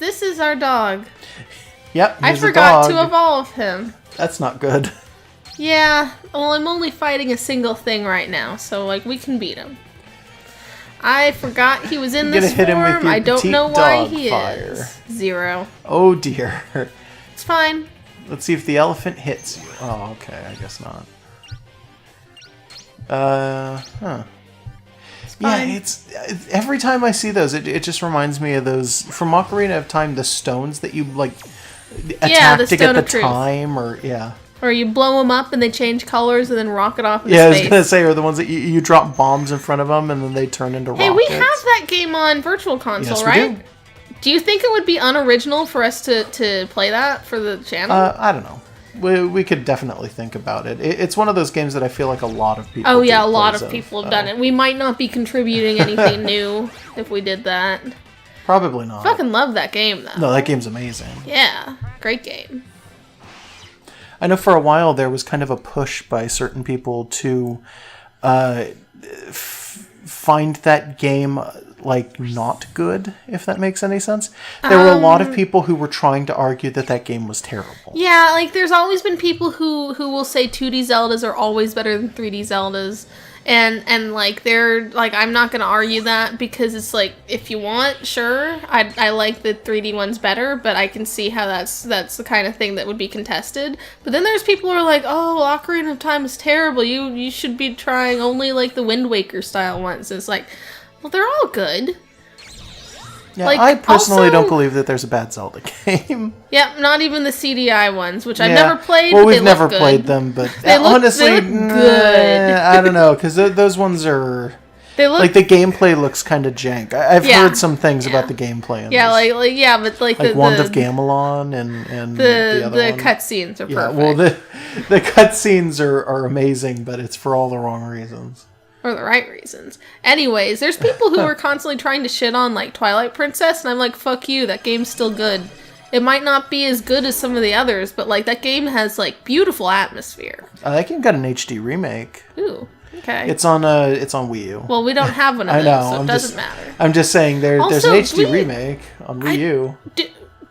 this is our dog. Yep, I forgot to evolve him. That's not good. Yeah, well, I'm only fighting a single thing right now, so, like, we can beat him. I forgot he was in this form. I don't know why he is. 0. Oh, dear. It's fine. Let's see if the elephant hits you. Oh, okay, I guess not. Huh. Yeah, it's every time I see those, it just reminds me of those from Ocarina of Time, the stones that you like attack to get the time, or or you blow them up and they change colors and then rocket off into space. space. I was gonna say, or the ones that you drop bombs in front of them and then they turn into rockets. Hey, we have that game on Virtual Console, right? We do. Do you think it would be unoriginal for us to play that for the channel? I don't know. We could definitely think about it. It's one of those games that I feel like a lot of people. Oh yeah, a lot of people have done it. We might not be contributing anything new if we did that. Probably not. Fucking love that game though. No, that game's amazing. Yeah, great game. I know for a while there was kind of a push by certain people to find that game like not good, if that makes any sense. There were a lot of people who were trying to argue that game was terrible. Yeah, like there's always been people who will say 2D Zeldas are always better than 3D Zeldas. And like they're like, I'm not gonna argue that, because it's like, if you want, sure, I like the 3D ones better, but I can see how that's the kind of thing that would be contested. But then there's people who are like, oh, Ocarina of Time is terrible, you should be trying only like the Wind Waker style ones. And it's like, well, they're all good. Yeah, like, I personally don't believe that there's a bad Zelda game. Yeah, not even the CDI ones, which I've never played. Well, we've never played them, but honestly, they look good. I don't know, because those ones are. They look like the gameplay looks kind of jank. I've heard some things about the gameplay. In this. But like Wand of Gamelon and the other the cutscenes are perfect. Yeah, well, the cutscenes are amazing, but it's for all the wrong reasons. Or the right reasons. Anyways, there's people who are constantly trying to shit on, like, Twilight Princess, and I'm like, fuck you, that game's still good. It might not be as good as some of the others, but, like, that game has, like, beautiful atmosphere. That game got an HD remake. Ooh, okay. It's on Wii U. Well, we don't have one of those, so it doesn't matter. I'm just saying, there's an HD remake on Wii U.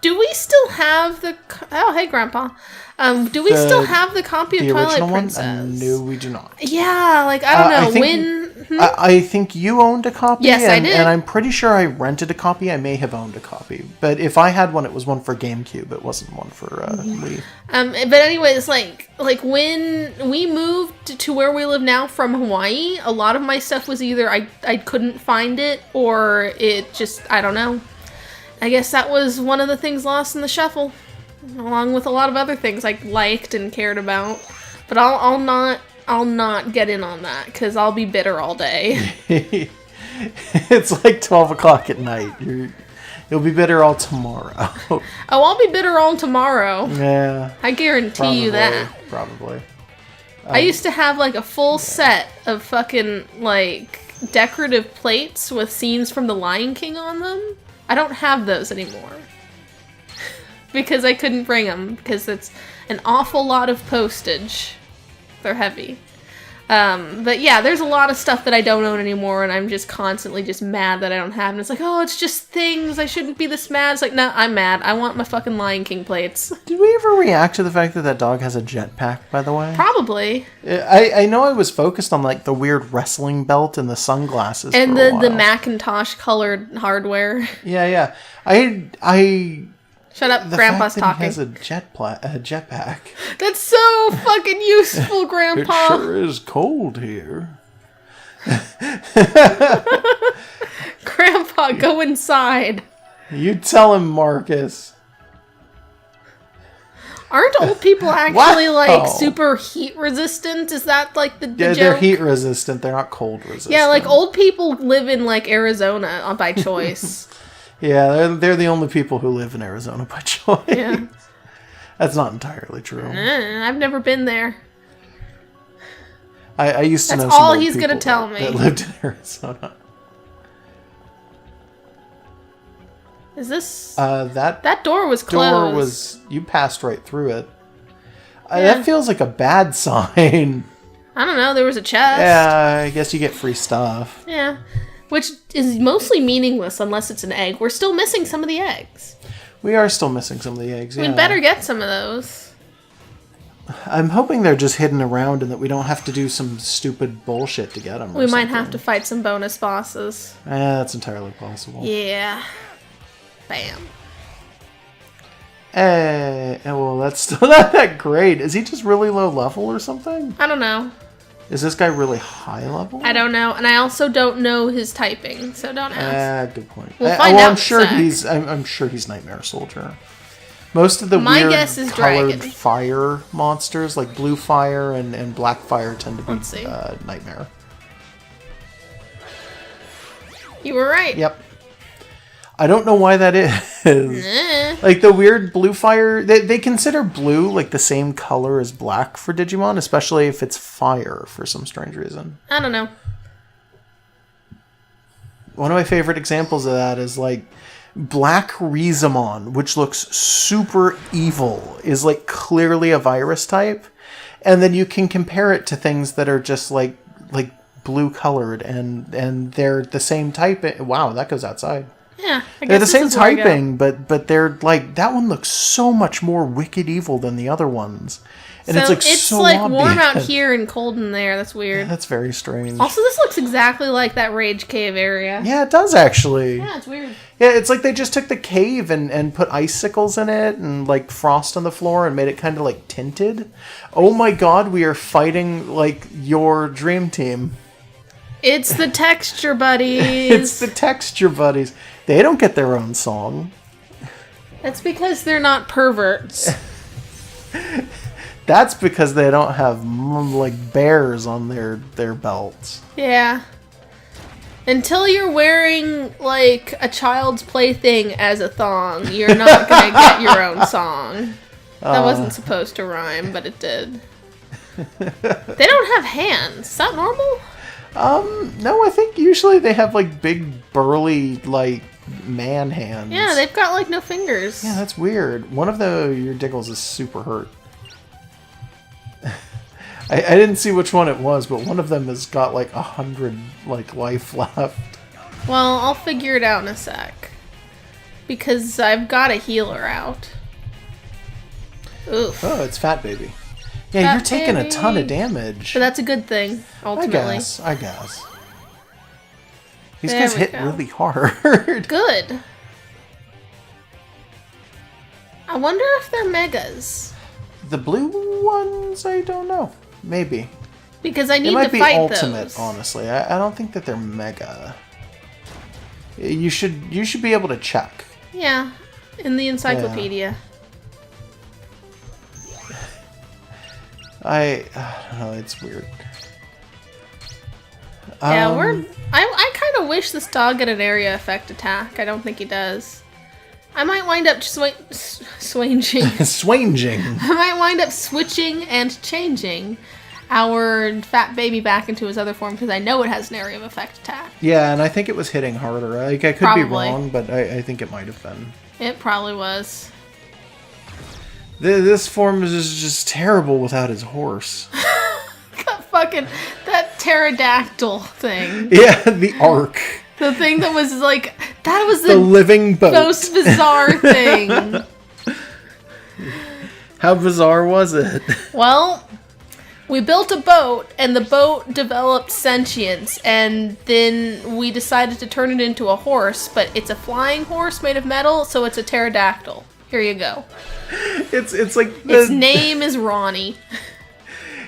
Do we still have the... Oh, hey, Grandpa. Do we still have the copy of Twilight Princess? No, we do not. Yeah, like, I don't know, I think you owned a copy. Yes, I did. And I'm pretty sure I rented a copy. I may have owned a copy. But if I had one, it was one for GameCube. It wasn't one for Wii. But anyways, like when we moved to where we live now from Hawaii, a lot of my stuff was either I couldn't find it, or it just, I don't know. I guess that was one of the things lost in the shuffle, along with a lot of other things I liked and cared about. But I'll not get in on that, because I'll be bitter all day. It's like 12 o'clock at night. You'll be bitter all tomorrow. Oh, I'll be bitter all tomorrow. Yeah. I guarantee you that. Probably. I used to have like a full set of fucking like decorative plates with scenes from The Lion King on them. I don't have those anymore. Because I couldn't bring them, because it's an awful lot of postage. They're heavy. But yeah, there's a lot of stuff that I don't own anymore, and I'm just constantly just mad that I don't have them. It's like, oh, it's just things. I shouldn't be this mad. It's like, no, I'm mad. I want my fucking Lion King plates. Did we ever react to the fact that dog has a jetpack, by the way? Probably. I know I was focused on like the weird wrestling belt and the sunglasses and for a while. The Macintosh colored hardware. Yeah. I Shut up, Grandpa's talking. He has a jetpack. That's so fucking useful, Grandpa. It sure is cold here. Grandpa, go inside. You tell him, Marcus. Aren't old people actually like super heat resistant? Is that like the joke? They're heat resistant. They're not cold resistant. Yeah, like old people live in like Arizona by choice. Yeah, they're the only people who live in Arizona by choice. Yeah. That's not entirely true. I've never been there. I used to know some all old he's people gonna tell me. that lived in Arizona. Is this... that door was closed. You passed right through it. That feels like a bad sign. I don't know, there was a chest. Yeah, I guess you get free stuff. Yeah. Which is mostly meaningless unless it's an egg. We're still missing some of the eggs. We are still missing some of the eggs, yeah. We'd better get some of those. I'm hoping they're just hidden around and that we don't have to do some stupid bullshit to get them. We might have to fight some bonus bosses. That's entirely possible. Yeah. Bam. Well, that's still not that great. Is he just really low level or something? I don't know. Is this guy really high level? I don't know, and I also don't know his typing, so don't ask. Good point. We'll find out. I'm sure he's Nightmare Soldier. Most of the weird colored Dragon. fire monsters, like blue fire and black fire, tend to be Nightmare. You were right. Yep. I don't know why that is. Like the weird blue fire, they consider blue like the same color as black for Digimon, especially if it's fire for some strange reason. I don't know. One of my favorite examples of that is like Black Rizamon, which looks super evil, is like clearly a virus type. And then you can compare it to things that are just like blue colored and they're the same type. Wow, that goes outside. Yeah, I guess they're the same typing, but they're like, that one looks so much more wicked evil than the other ones. And so it's so like obvious. Warm out here and cold in there. That's weird. Yeah, that's very strange. Also, this looks exactly like that Rage Cave area. Yeah, it does actually. Yeah, it's weird. Yeah, it's like they just took the cave and put icicles in it and like frost on the floor and made it kind of like tinted. Oh my god, we are fighting like your dream team. It's the texture buddies. It's the texture buddies. They don't get their own song. That's because they're not perverts. That's because they don't have like bears on their belts. Yeah. Until you're wearing like a child's plaything as a thong, you're not gonna get your own song. That wasn't supposed to rhyme, but it did. They don't have hands. Is that normal? No, I think usually they have like big burly like man hands. Yeah, they've got like no fingers. Yeah, that's weird. One of your Diggles is super hurt. I didn't see which one it was, but one of them has got like 100 like life left. Well, I'll figure it out in a sec. Because I've got a healer out. Oof. Oh, it's Fat Baby. Yeah, you're taking a ton of damage. But that's a good thing, ultimately. I guess. These guys hit really hard. Good. I wonder if they're megas. The blue ones, I don't know. Maybe. Because I need to fight those. It might be ultimate, honestly. I don't think that they're mega. You should be able to check. Yeah, in the encyclopedia. I don't know, it's weird. Yeah, I kind of wish this dog had an area effect attack. I don't think he does. I might wind up swanging. I might wind up switching and changing our Fat Baby back into his other form because I know it has an area of effect attack. Yeah, and I think it was hitting harder. Like, I could be wrong, but I think it might have been. It probably was. This form is just terrible without his horse. That pterodactyl thing. Yeah, the ark. The thing that was like, that was the living boat. Most bizarre thing. How bizarre was it? Well, we built a boat, and the boat developed sentience, and then we decided to turn it into a horse, but it's a flying horse made of metal, so it's a pterodactyl. Here you go. It's like its name is Ronnie.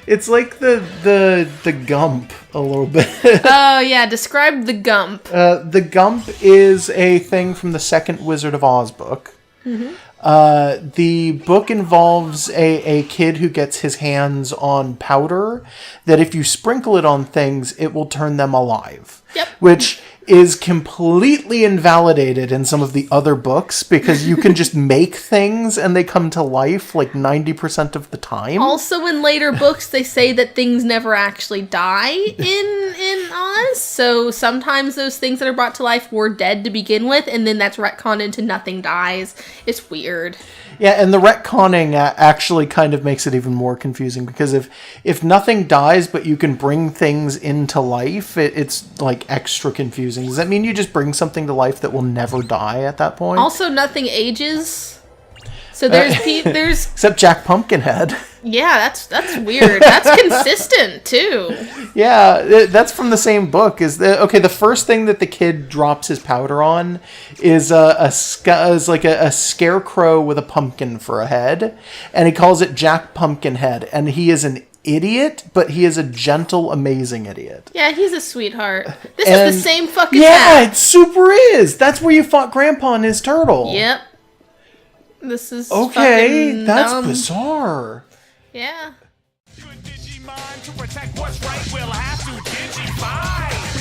It's like the Gump a little bit. Oh yeah, describe the Gump. The Gump is a thing from the second Wizard of Oz book. Mm-hmm. The book involves a kid who gets his hands on powder that if you sprinkle it on things, it will turn them alive. Yep. Which is completely invalidated in some of the other books because you can just make things and they come to life like 90% of the time. Also in later books they say that things never actually die in Oz, so sometimes those things that are brought to life were dead to begin with and then that's retconned into nothing dies. It's weird. Yeah, and the retconning actually kind of makes it even more confusing, because if nothing dies but you can bring things into life, it's like extra confusing. Does that mean you just bring something to life that will never die at that point? Also, nothing ages. So there's except Jack Pumpkinhead. Yeah, that's weird. That's consistent too. Yeah, that's from the same book. The first thing that the kid drops his powder on is a scarecrow with a pumpkin for a head, and he calls it Jack Pumpkinhead, and he is an idiot, but he is a gentle, amazing idiot. Yeah, he's a sweetheart. This is the same fucking hat. It super is. That's where you fought Grandpa and his turtle. Yep. This is okay. That's dumb. Bizarre. Yeah. Digimon to protect what's right, we'll have to Digify.